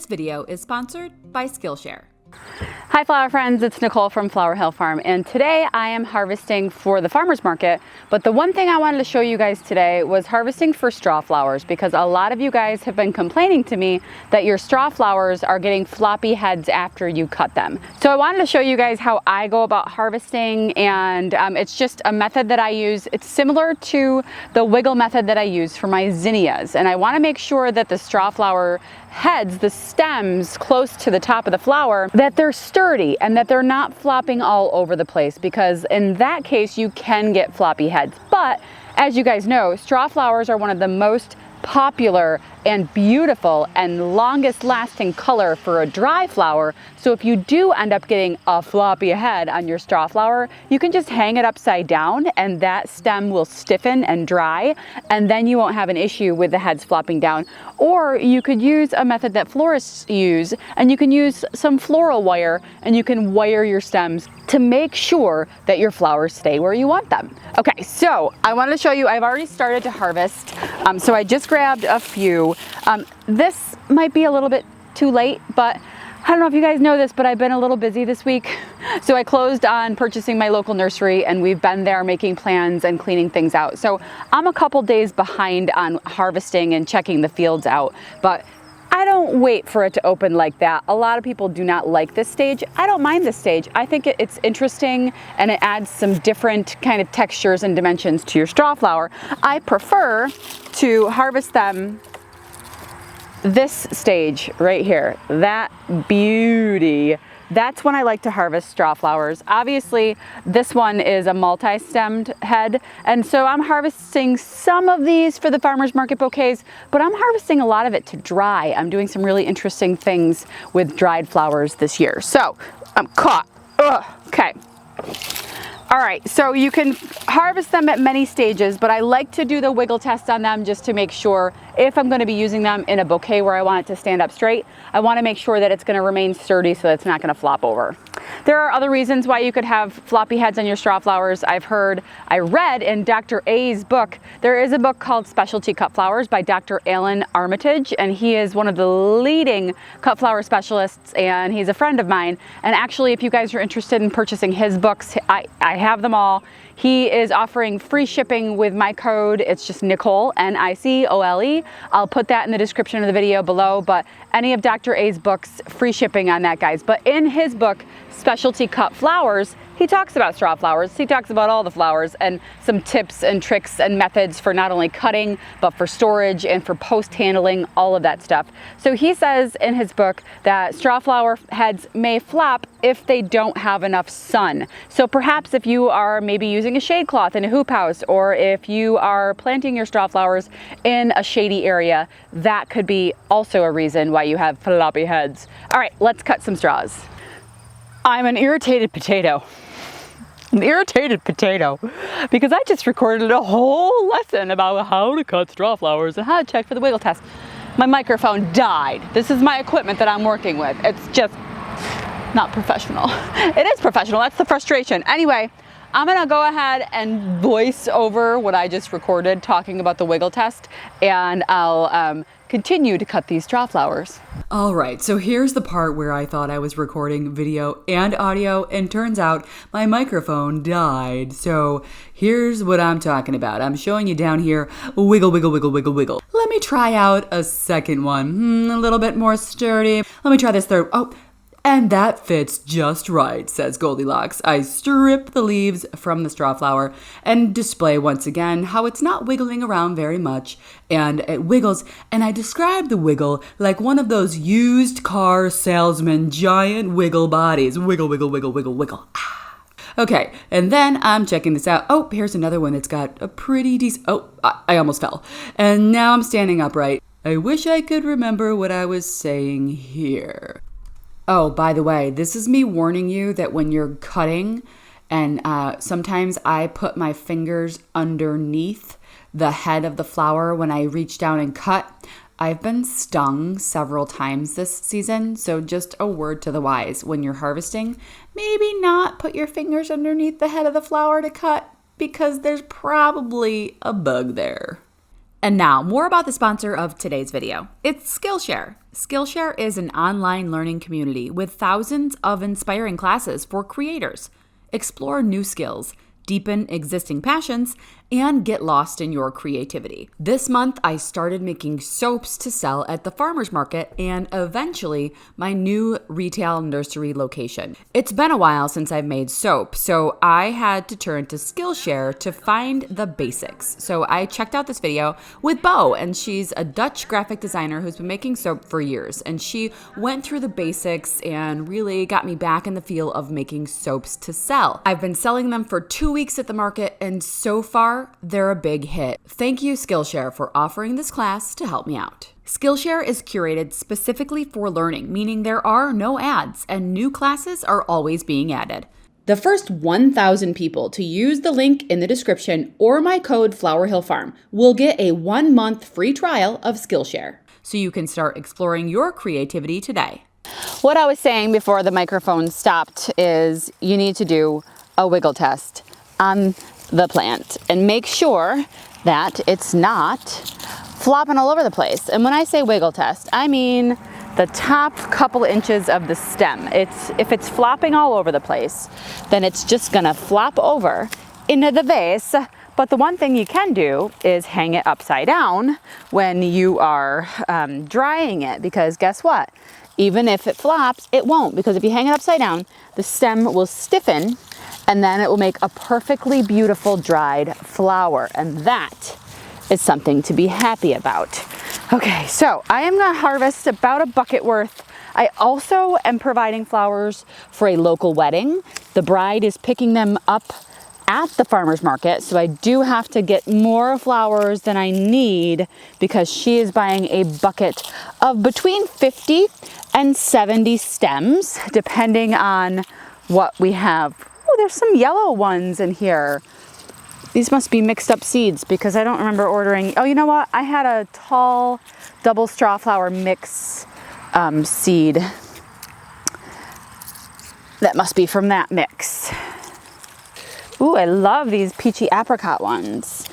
video is sponsored by Skillshare. Hi flower friends, it's Nicole from Flower Hill Farm, and today I am harvesting for the farmer's market. But the one thing I wanted to show you guys today was harvesting for straw flowers, because a lot of you guys have been complaining to me that your straw flowers are getting floppy heads after you cut them. So I wanted to show you guys how I go about harvesting, and it's just a method that I use. It's similar to the wiggle method that I use for my zinnias, and I want to make sure that the straw flower heads, the stems close to the top of the flower, that they're sturdy and that they're not flopping all over the place, because in that case you can get floppy heads. But as you guys know, straw flowers are one of the most popular and beautiful and longest lasting color for a dry flower. So if you do end up getting a floppy head on your straw flower, you can just hang it upside down and that stem will stiffen and dry, and then you won't have an issue with the heads flopping down. Or you could use a method that florists use, and you can use some floral wire and you can wire your stems to make sure that your flowers stay where you want them. Okay, so I wanted to show you, I've already started to harvest. So I just grabbed a few. This might be a little bit too late, but I don't know if you guys know this, but I've been a little busy this week. So I closed on purchasing my local nursery, and we've been there making plans and cleaning things out. So I'm a couple days behind on harvesting and checking the fields out, but I don't wait for it to open like that. A lot of people do not like this stage. I don't mind this stage. I think it's interesting, and it adds some different kind of textures and dimensions to your straw flower. I prefer to harvest them this stage right here, that beauty. That's when I like to harvest straw flowers. Obviously, this one is a multi-stemmed head, and so I'm harvesting some of these for the farmer's market bouquets, but I'm harvesting a lot of it to dry. I'm doing some really interesting things with dried flowers this year. So I'm caught. Ugh. Okay. All right, so you can harvest them at many stages, but I like to do the wiggle test on them just to make sure if I'm going to be using them in a bouquet where I want it to stand up straight, I want to make sure that it's going to remain sturdy so that it's not going to flop over. There are other reasons why you could have floppy heads on your straw flowers. I read in Dr. A's book, there is a book called Specialty Cut Flowers by Dr. Alan Armitage, and he is one of the leading cut flower specialists, and he's a friend of mine. And actually, if you guys are interested in purchasing his books, I have them all. He is offering free shipping with my code. It's just Nicole, Nicole. I'll put that in the description of the video below, but any of Dr. A's books, free shipping on that, guys. But in his book, Specialty Cut Flowers, he talks about straw flowers. He talks about all the flowers and some tips and tricks and methods for not only cutting, but for storage and for post handling, all of that stuff. So he says in his book that straw flower heads may flop if they don't have enough sun. So perhaps if you are maybe using a shade cloth in a hoop house, or if you are planting your straw flowers in a shady area, that could be also a reason why you have floppy heads. All right, let's cut some straws. I'm an irritated potato. An irritated potato because I just recorded a whole lesson about how to cut straw flowers and how to check for the wiggle test. My microphone died. This is my equipment that I'm working with. It's just not professional. It is professional, that's the frustration. Anyway, I'm gonna go ahead and voice over what I just recorded talking about the wiggle test, and I'll continue to cut these straw flowers. All right, so here's the part where I thought I was recording video and audio, and turns out my microphone died. So here's what I'm talking about. I'm showing you down here, wiggle, wiggle, wiggle, wiggle, wiggle. Let me try out a second one, a little bit more sturdy. Let me try this third. Oh, and that fits just right, says Goldilocks. I strip the leaves from the straw flower and display once again how it's not wiggling around very much, and it wiggles, and I describe the wiggle like one of those used car salesman giant wiggle bodies. Wiggle, wiggle, wiggle, wiggle, wiggle. Ah. Okay, and then I'm checking this out. Oh, here's another one that's got a pretty decent... Oh, I almost fell. And now I'm standing upright. I wish I could remember what I was saying here. Oh, by the way, this is me warning you that when you're cutting, and sometimes I put my fingers underneath the head of the flower when I reach down and cut. I've been stung several times this season, so just a word to the wise. When you're harvesting, maybe not put your fingers underneath the head of the flower to cut, because there's probably a bug there. And now, more about the sponsor of today's video. It's Skillshare. Skillshare is an online learning community with thousands of inspiring classes for creators. Explore new skills, deepen existing passions, and get lost in your creativity. This month, I started making soaps to sell at the farmer's market and eventually my new retail nursery location. It's been a while since I've made soap, so I had to turn to Skillshare to find the basics. So I checked out this video with Bo, and she's a Dutch graphic designer who's been making soap for years. And she went through the basics and really got me back in the feel of making soaps to sell. I've been selling them for 2 weeks at the market, and so far, they're a big hit. Thank you, Skillshare, for offering this class to help me out. Skillshare is curated specifically for learning, meaning there are no ads and new classes are always being added. The first 1,000 people to use the link in the description or my code Flower Hill Farm will get a 1-month free trial of Skillshare, so you can start exploring your creativity today. What I was saying before the microphone stopped is you need to do a wiggle test on the plant and make sure that it's not flopping all over the place. And when I say wiggle test, I mean the top couple inches of the stem. If it's flopping all over the place, then it's just gonna flop over into the vase. But the one thing you can do is hang it upside down when you are drying it, because guess what? Even if it flops, it won't, because if you hang it upside down, the stem will stiffen and then it will make a perfectly beautiful dried flower. And that is something to be happy about. Okay, so I am gonna harvest about a bucket worth. I also am providing flowers for a local wedding. The bride is picking them up at the farmer's market, so I do have to get more flowers than I need because she is buying a bucket of between 50 and 70 stems, depending on what we have. Oh, there's some yellow ones in here. These must be mixed up seeds because I don't remember ordering. Oh, you know what? I had a tall double strawflower mix seed. That must be from that mix. Ooh, I love these peachy apricot ones.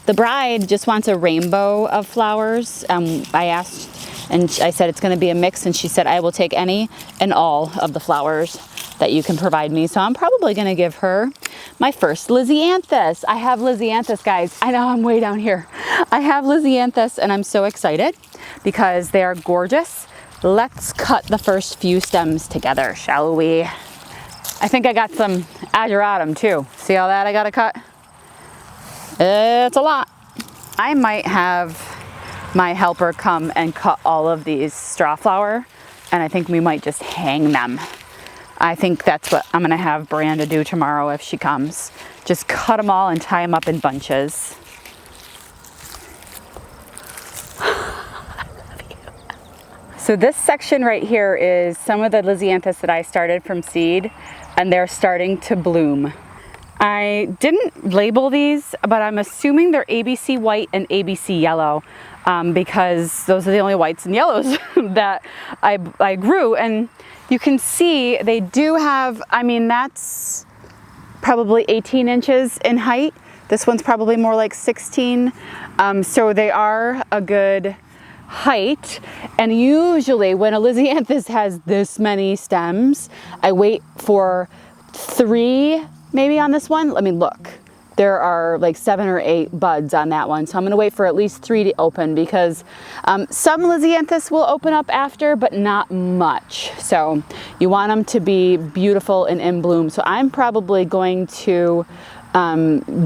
The bride just wants a rainbow of flowers. I asked, and I said it's gonna be a mix, and she said I will take any and all of the flowers that you can provide me. So I'm probably gonna give her my first Lisianthus. I have Lisianthus, guys. I know I'm way down here. I have Lisianthus and I'm so excited because they are gorgeous. Let's cut the first few stems together, shall we? I think I got some ageratum too. See all that I gotta cut? It's a lot. I might have my helper come and cut all of these strawflower, and I think we might just hang them. I think that's what I'm gonna have Branda do tomorrow if she comes. Just cut them all and tie them up in bunches. So this section right here is some of the Lisianthus that I started from seed, and they're starting to bloom. I didn't label these, but I'm assuming they're ABC white and ABC yellow because those are the only whites and yellows that I grew. And you can see they do have, I mean, that's probably 18 inches in height. This one's probably more like 16. So they are a good height. And usually when a Lisianthus has this many stems, I wait for 3 maybe on this one. Let me look. There are like 7 or 8 buds on that one. So I'm gonna wait for at least 3 to open because some Lisianthus will open up after, but not much. So you want them to be beautiful and in bloom. So I'm probably going to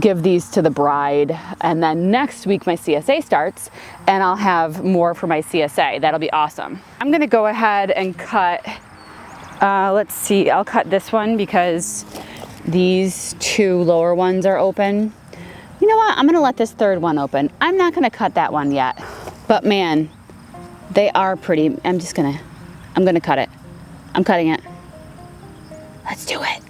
give these to the bride, and then next week my CSA starts and I'll have more for my CSA. That'll be awesome. I'm gonna go ahead and cut, let's see, I'll cut this one because these 2 lower ones are open. You know what? I'm gonna let this 3rd one open. I'm not gonna cut that one yet, but man, they are pretty. I'm gonna cut it. I'm cutting it. Let's do it.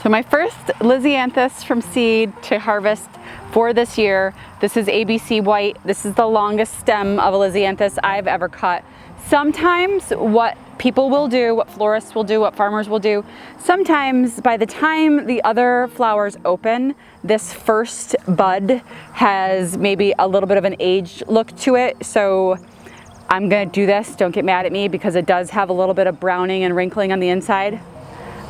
So my first Lisianthus from seed to harvest for this year. This is ABC white. This is the longest stem of a Lisianthus I've ever cut. Sometimes what people will do, what florists will do, what farmers will do. Sometimes by the time the other flowers open, this first bud has maybe a little bit of an aged look to it. So I'm gonna do this, don't get mad at me, because it does have a little bit of browning and wrinkling on the inside.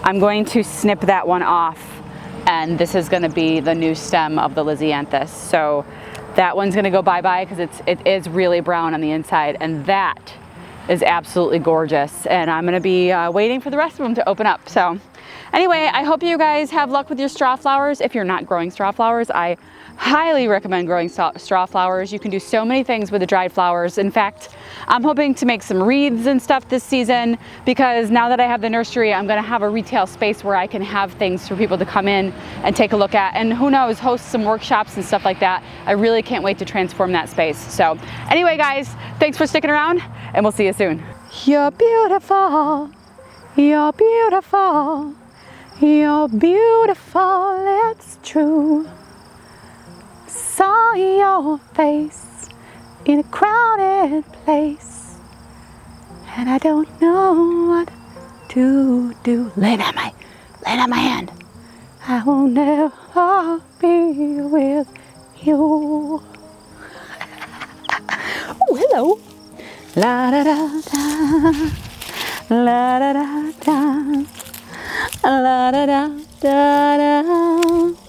I'm going to snip that one off, and this is gonna be the new stem of the Lisianthus. So that one's gonna go bye-bye because it is really brown on the inside, and that is absolutely gorgeous. And I'm gonna be waiting for the rest of them to open up. So anyway, I hope you guys have luck with your straw flowers. If you're not growing straw flowers, I highly recommend growing straw flowers. You can do so many things with the dried flowers. In fact, I'm hoping to make some wreaths and stuff this season, because now that I have the nursery, I'm gonna have a retail space where I can have things for people to come in and take a look at, and who knows, host some workshops and stuff like that. I really can't wait to transform that space. So anyway, guys, thanks for sticking around, and we'll see you soon. You're beautiful, you're beautiful, you're beautiful, it's true. Saw your face in a crowded place, and I don't know what to do. Lay down my hand. I will never be with you. Oh, hello. La da da da, la da da da, la da da da da.